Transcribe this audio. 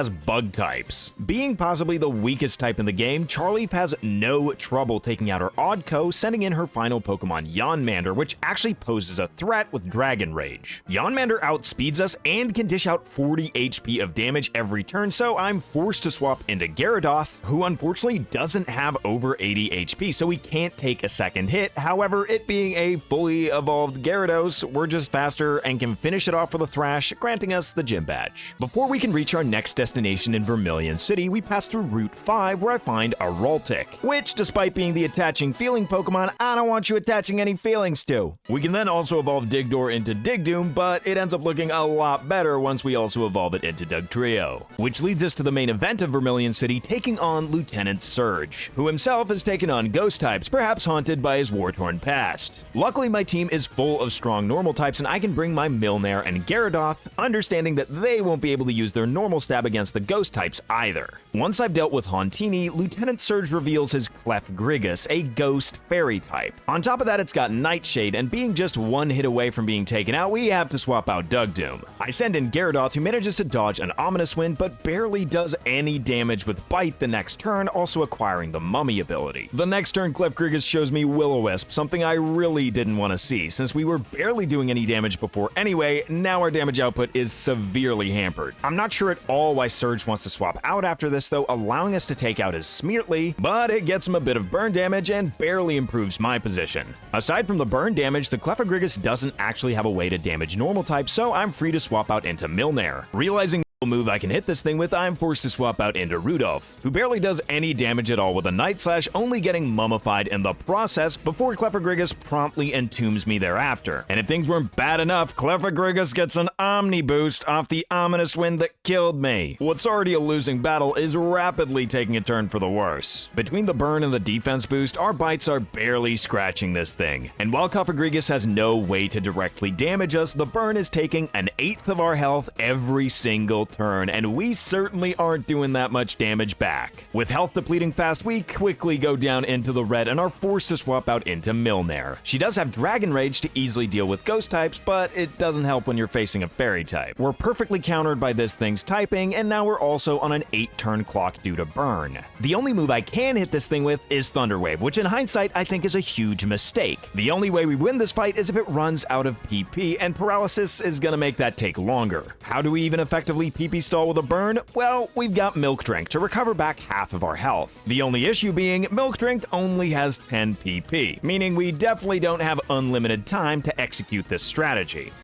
as bug types. Being possibly the weakest type in the game, Charleaf has no trouble taking out her Oddco, sending in her final Pokemon Yonmander, which actually poses a threat with Dragon Rage. Yonmander outspeeds us and can dish out 40 HP of damage every turn, so I'm forced to swap into Gyarados, who unfortunately doesn't have over 80 HP, so we can't take a second hit. However, it being a fully evolved Gyarados, we're just faster and can finish it off with a Thrash, granting us the gym badge. Before we can reach our next destination in Vermilion City, we pass through Route 5 where I find a Raltic, which, despite being the attaching feeling Pokemon, I don't want you attaching any feelings to. We can then also evolve Digdor into Digdoom, but it ends up looking a lot better once we also evolve it into Dugtrio. Which leads us to the main event of Vermilion City, taking on Lieutenant Surge, who himself has taken on ghost types, perhaps haunted by his war-torn past. Luckily, my team is full of strong normal types and I can bring my Milnair and Gyarados, understanding that they won't be able to use their normal stab against the ghost types either. Once I've dealt with Hauntini, Lieutenant Surge reveals his Clefgrigus, a ghost fairy type. On top of that, it's got Nightshade, and being just one hit away from being taken out, we have to swap out Dugdoom. I send in Gyarados, who manages to dodge an Ominous Wind, but barely does any damage with Bite the next turn, also acquiring the Mummy ability. The next turn, Clefgrigus shows me Will-O-Wisp, something I really didn't want to see. Since we were barely doing any damage before anyway, now our damage output is severely hampered. I'm not sure at all why Surge wants to swap out after this though, allowing us to take out his Smeartly, but it gets him a bit of burn damage and barely improves my position. Aside from the burn damage, the Clefagrigus doesn't actually have a way to damage normal types, so I'm free to swap out into Milnair. Realizing move I can hit this thing with, I'm forced to swap out into Rudolph, who barely does any damage at all with a Night Slash, only getting mummified in the process before Clefagrigus promptly entombs me thereafter. And if things weren't bad enough, Clefagrigus gets an Omni Boost off the Ominous Wind that killed me. What's already a losing battle is rapidly taking a turn for the worse. Between the burn and the defense boost, our bites are barely scratching this thing. And while Clefagrigus has no way to directly damage us, the burn is taking an eighth of our health every single turn, and we certainly aren't doing that much damage back. With health depleting fast, we quickly go down into the red and are forced to swap out into Milnair. She does have Dragon Rage to easily deal with ghost types, but it doesn't help when you're facing a fairy type. We're perfectly countered by this thing's typing, and now we're also on an 8-turn clock due to burn. The only move I can hit this thing with is Thunder Wave, which in hindsight I think is a huge mistake. The only way we win this fight is if it runs out of PP, and Paralysis is gonna make that take longer. How do we even effectively PP stall with a burn? Well, we've got Milk Drink to recover back half of our health. The only issue being Milk Drink only has 10 PP, meaning we definitely don't have unlimited time to execute this strategy.